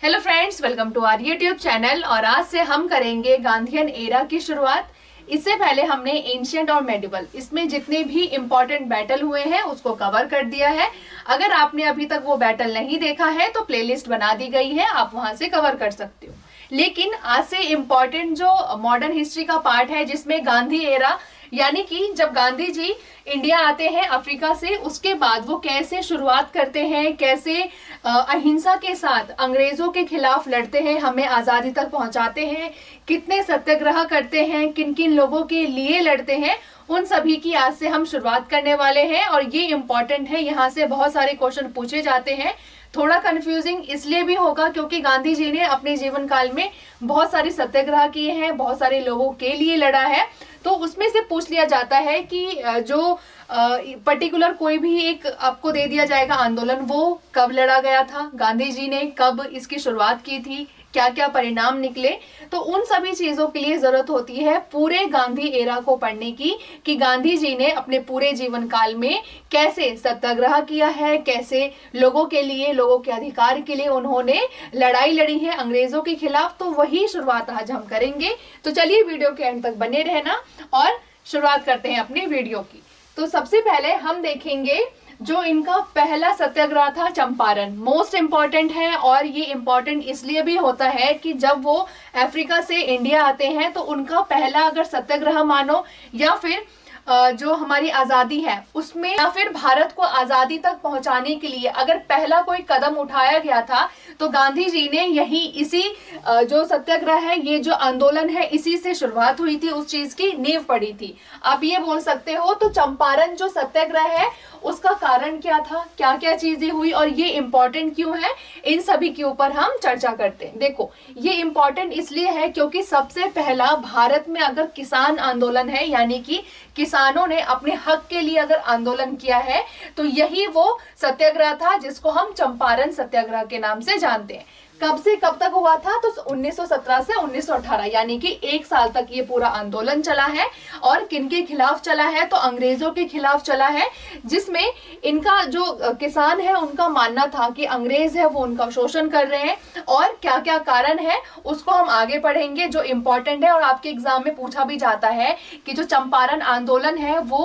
Hello friends, welcome to our YouTube channel. और आज से हम करेंगे गांधीयन एरा की शुरुआत। इससे पहले हमने एंशिएंट और मेडिवल, इसमें जितने भी इंपॉर्टेंट बैटल हुए हैं उसको कवर कर दिया है। अगर आपने अभी तक वो बैटल नहीं देखा है तो प्लेलिस्ट बना दी गई है, आप वहां से कवर कर सकते हो। लेकिन आज से इम्पॉर्टेंट जो मॉडर्न हिस्ट्री का पार्ट है, जिसमें गांधी एरा यानी कि जब गांधी जी इंडिया आते हैं अफ्रीका से, उसके बाद वो कैसे शुरुआत करते हैं, कैसे अहिंसा के साथ अंग्रेजों के खिलाफ लड़ते हैं, हमें आजादी तक पहुंचाते हैं, कितने सत्याग्रह करते हैं, किन किन लोगों के लिए लड़ते हैं, उन सभी की आज से हम शुरुआत करने वाले हैं। और ये इम्पोर्टेंट है, यहाँ से बहुत सारे क्वेश्चन पूछे जाते हैं। थोड़ा कंफ्यूजिंग इसलिए भी होगा क्योंकि गांधी जी ने अपने जीवन काल में बहुत सारे सत्याग्रह किए हैं, बहुत सारे लोगों के लिए लड़ा है। तो उसमें से पूछ लिया जाता है कि जो पर्टिकुलर कोई भी एक आपको दे दिया जाएगा आंदोलन, वो कब लड़ा गया था, गांधी जी ने कब इसकी शुरुआत की थी, क्या क्या परिणाम निकले। तो उन सभी चीजों के लिए जरूरत होती है पूरे गांधी एरा को पढ़ने की, कि गांधी जी ने अपने पूरे जीवन काल में कैसे सत्याग्रह किया है, कैसे लोगों के लिए, लोगों के अधिकार के लिए उन्होंने लड़ाई लड़ी है अंग्रेजों के खिलाफ। तो वही शुरुआत आज हम करेंगे। तो चलिए वीडियो के एंड तक बने रहना और शुरुआत करते हैं अपनी वीडियो की। तो सबसे पहले हम देखेंगे जो इनका पहला सत्याग्रह था, चंपारण। मोस्ट इंपॉर्टेंट है, और ये इंपॉर्टेंट इसलिए भी होता है कि जब वो अफ्रीका से इंडिया आते हैं तो उनका पहला अगर सत्याग्रह मानो, या फिर जो हमारी आजादी है उसमें, या फिर भारत को आजादी तक पहुंचाने के लिए अगर पहला कोई कदम उठाया गया था तो गांधी जी ने यही इसी जो सत्याग्रह है, ये जो आंदोलन है, इसी से शुरुआत हुई थी, उस चीज की नींव पड़ी थी। आप ये बोल सकते हो। तो चंपारण जो सत्याग्रह है उसका कारण क्या था, क्या क्या चीजें हुई और ये इंपॉर्टेंट क्यों है, इन सभी के ऊपर हम चर्चा करते हैं। देखो, ये इंपॉर्टेंट इसलिए है क्योंकि सबसे पहला भारत में अगर किसान आंदोलन है, यानी कि किसानों ने अपने हक के लिए अगर आंदोलन किया है, तो यही वो सत्याग्रह था जिसको हम चंपारण सत्याग्रह के नाम से जानते हैं। कब से कब तक हुआ था? तो 1917 से 1918, यानी कि 1 साल तक ये पूरा आंदोलन चला है। और किन के खिलाफ चला है? तो अंग्रेजों के खिलाफ चला है, जिसमें इनका जो किसान है उनका मानना था कि अंग्रेज है वो उनका शोषण कर रहे हैं, और क्या क्या कारण है उसको हम आगे पढ़ेंगे, जो इम्पोर्टेंट है। और आपके एग्जाम में पूछा भी जाता है कि जो चंपारण आंदोलन है वो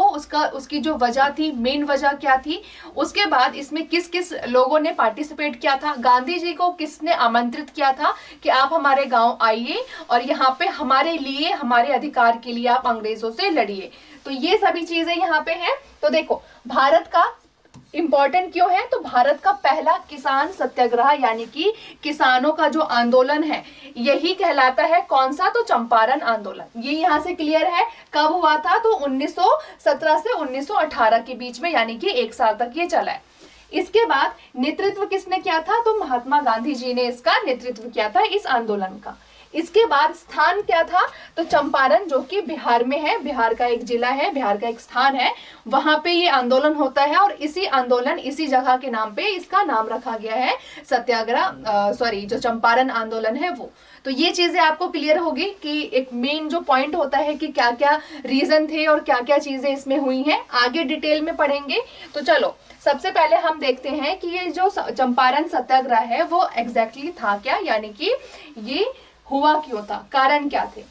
उसकी जो वजह थी, मेन वजह क्या थी, उसके बाद इसमें किस किस लोगों ने पार्टिसिपेट किया था, गांधी जी को किसने आमंत्रित किया था कि आप हमारे गांव आइए और यहाँ पे हमारे लिए, हमारे अधिकार के लिए आप अंग्रेजों से लड़िए। तो ये सभी चीजें यहाँ पे हैं। तो देखो, भारत का इंपॉर्टेंट क्यों है? तो भारत का पहला किसान सत्याग्रह, यानी कि किसानों का जो आंदोलन है, यही कहलाता है कौन सा? तो चंपारण आंदोलन। ये यहाँ से क्लियर है। कब हुआ था? तो 1917 से 1918 के बीच में, यानी कि 1 साल तक ये चला है। इसके बाद नेतृत्व किसने किया था? तो महात्मा गांधी जी ने इसका नेतृत्व किया था, इस आंदोलन का। इसके बाद स्थान क्या था? तो चंपारण, जो कि बिहार में है, बिहार का एक जिला है, बिहार का एक स्थान है, वहां पे ये आंदोलन होता है। और इसी आंदोलन, इसी जगह के नाम पे इसका नाम रखा गया है, सत्याग्रह, जो चंपारण आंदोलन है वो। तो ये चीजें आपको क्लियर होगी कि एक मेन जो पॉइंट होता है कि क्या क्या रीजन थे और क्या क्या चीजें इसमें हुई हैं, आगे डिटेल में पढ़ेंगे। तो चलो, सबसे पहले हम देखते हैं कि ये जो चंपारण सत्याग्रह है वो एग्जैक्टली था क्या, यानी कि ये हुआ क्यों था, कारण क्या थे।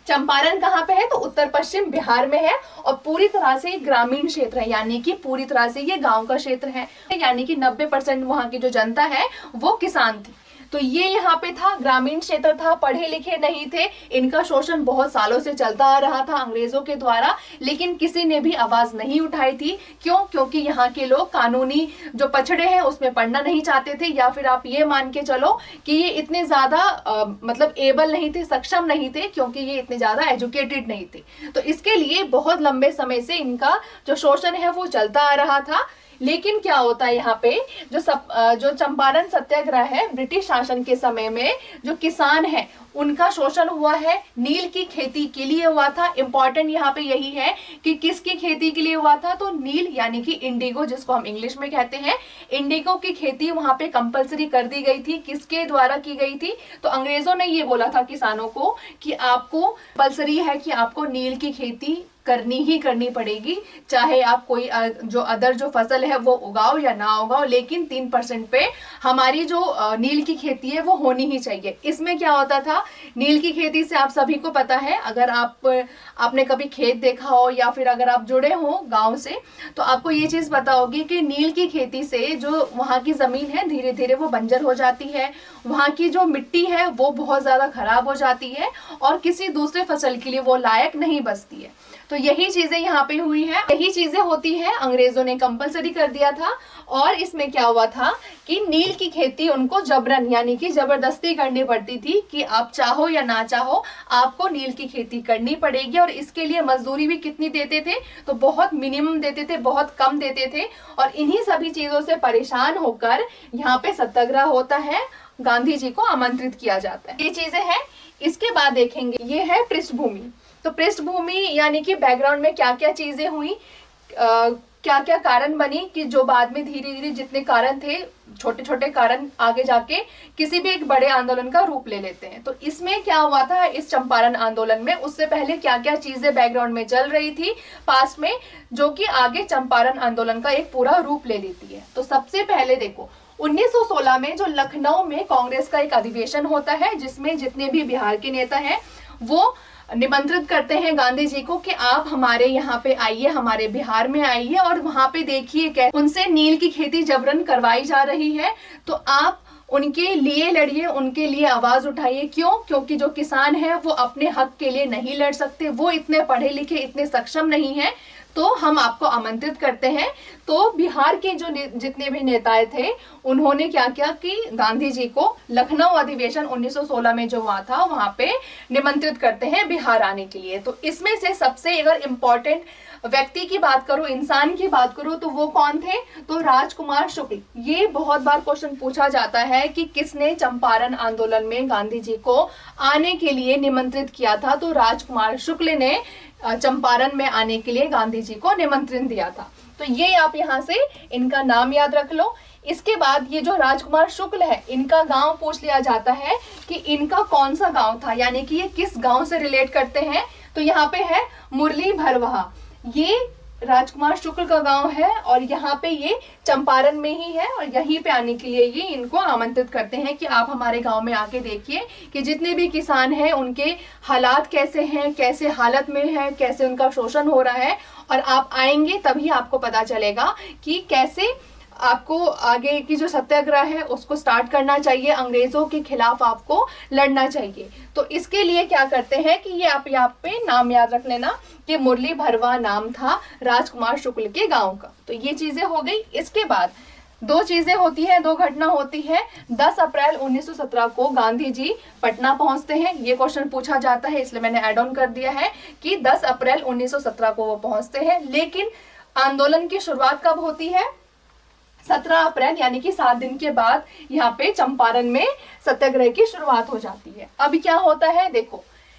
चंपारण कहाँ पे है? तो उत्तर पश्चिम बिहार में है, और पूरी तरह से ग्रामीण क्षेत्र है, यानी कि पूरी तरह से ये गांव का क्षेत्र है, यानी कि 90% वहां की जो जनता है वो किसान थी। तो ये यहाँ पे था, ग्रामीण क्षेत्र था, पढ़े लिखे नहीं थे, इनका शोषण बहुत सालों से चलता आ रहा था अंग्रेजों के द्वारा, लेकिन किसी ने भी आवाज नहीं उठाई थी। क्यों? क्योंकि यहाँ के लोग कानूनी जो पछड़े हैं उसमें पढ़ना नहीं चाहते थे, या फिर आप ये मान के चलो कि ये इतने ज्यादा मतलब एबल नहीं थे, सक्षम नहीं थे, क्योंकि ये इतने ज्यादा एजुकेटेड नहीं थे। तो इसके लिए बहुत लंबे समय से इनका जो शोषण है वो चलता आ रहा था। लेकिन क्या होता है यहाँ पे, जो चंपारण सत्याग्रह है, ब्रिटिश शासन के समय में जो किसान है उनका शोषण हुआ है, नील की खेती के लिए हुआ था। इंपॉर्टेंट यहाँ पे यही है कि किसकी खेती के लिए हुआ था? तो नील, यानी कि इंडिगो, जिसको हम इंग्लिश में कहते हैं, इंडिगो की खेती वहां पे कंपलसरी कर दी गई थी। किसके द्वारा की गई थी? तो अंग्रेजों ने ये बोला था किसानों को कि आपको कंपलसरी है कि आपको नील की खेती करनी ही करनी पड़ेगी, चाहे आप कोई जो अदर जो फसल है वो उगाओ या ना उगाओ, लेकिन 3% पे हमारी जो नील की खेती है वो होनी ही चाहिए। इसमें क्या होता था, नील की खेती से आप सभी को पता है, अगर आपने कभी खेत देखा हो या फिर अगर आप जुड़े हो गांव से, तो आपको ये चीज पता होगी कि नील की खेती से जो वहां की जमीन है धीरे धीरे वो बंजर हो जाती है, वहां की जो मिट्टी है वो बहुत ज्यादा खराब हो जाती है और किसी दूसरे फसल के लिए वो लायक नहीं बचती है। तो यही चीजें यहाँ पे हुई है, यही चीजें होती है, अंग्रेजों ने कंपलसरी कर दिया था। और इसमें क्या हुआ था कि नील की खेती उनको जबरन यानी कि जबरदस्ती करनी पड़ती थी कि आप चाहो या ना चाहो आपको नील की खेती करनी पड़ेगी। और इसके लिए मजदूरी भी कितनी देते थे, तो बहुत मिनिमम देते थे, बहुत कम देते थे। और इन्हीं सभी चीजों से परेशान होकर यहाँ पे सत्याग्रह होता है, गांधी जी को आमंत्रित किया जाता है। ये चीजें हैं। इसके बाद देखेंगे, ये है पृष्ठभूमि। तो पृष्ठभूमि यानी कि बैकग्राउंड में क्या क्या चीजें हुई, क्या क्या कारण बनी, कि जो बाद में धीरे धीरे जितने कारण थे, छोटे छोटे कारण आगे जाके किसी भी एक बड़े आंदोलन का रूप ले लेते हैं। तो इसमें क्या हुआ था इस चंपारण आंदोलन में, उससे पहले क्या क्या चीजें बैकग्राउंड में चल रही थी पास्ट में, जो कि आगे चंपारण आंदोलन का एक पूरा रूप ले लेती है। तो सबसे पहले देखो 1916 में जो लखनऊ में कांग्रेस का एक अधिवेशन होता है, जिसमें जितने भी बिहार के नेता हैं वो निमंत्रित करते हैं गांधी जी को कि आप हमारे यहाँ पे आइए, हमारे बिहार में आइए और वहां पे देखिए कैसे उनसे नील की खेती जबरन करवाई जा रही है, तो आप उनके लिए लड़िए, उनके लिए आवाज उठाइए। क्यों? क्योंकि जो किसान है वो अपने हक के लिए नहीं लड़ सकते, वो इतने पढ़े लिखे, इतने सक्षम नहीं है, तो हम आपको आमंत्रित करते हैं। तो बिहार के जो जितने भी नेताएं थे उन्होंने क्या किया कि गांधी जी को लखनऊ अधिवेशन 1916 में जो हुआ था वहां पे निमंत्रित करते हैं बिहार आने के लिए। तो इसमें से सबसे अगर इम्पोर्टेंट व्यक्ति की बात करूं, इंसान की बात करूं, तो वो कौन थे? तो राजकुमार शुक्ल। ये बहुत बार क्वेश्चन पूछा जाता है कि किसने चंपारण आंदोलन में गांधी जी को आने के लिए निमंत्रित किया था। तो राजकुमार शुक्ल ने चंपारण में आने के लिए गांधी जी को निमंत्रण दिया था। तो ये आप यहाँ से इनका नाम याद रख लो। इसके बाद ये जो राजकुमार शुक्ल है, इनका गांव पूछ लिया जाता है कि इनका कौन सा गांव था, यानी कि ये किस गांव से रिलेट करते हैं। तो यहाँ पे है मुरली भरवाहा, ये राजकुमार शुक्ल का गांव है और यहाँ पे ये चंपारण में ही है। और यहीं पे आने के लिए ये इनको आमंत्रित करते हैं कि आप हमारे गांव में आके देखिए कि जितने भी किसान हैं उनके हालात कैसे हैं, कैसे हालत में है, कैसे उनका शोषण हो रहा है। और आप आएंगे तभी आपको पता चलेगा कि कैसे आपको आगे की जो सत्याग्रह है उसको स्टार्ट करना चाहिए, अंग्रेजों के खिलाफ आपको लड़ना चाहिए। तो इसके लिए क्या करते हैं कि ये आप यहाँ पे नाम याद रख लेना कि मुरली भरवाहा नाम था राजकुमार शुक्ल के गांव का। तो ये चीजें हो गई। इसके बाद दो चीजें होती है, दो घटना होती है। 10 अप्रैल 1917 को गांधी जी पटना पहुंचते हैं। ये क्वेश्चन पूछा जाता है इसलिए मैंने ऐड ऑन कर दिया है कि 10 अप्रैल 1917 को वो पहुंचते हैं। लेकिन आंदोलन की शुरुआत कब होती है? 17 अप्रैल, यानी कि 7 दिन के बाद यहाँ पे चंपारण में सत्याग्रह की शुरुआत हो जाती है। अब क्या होता है देखो,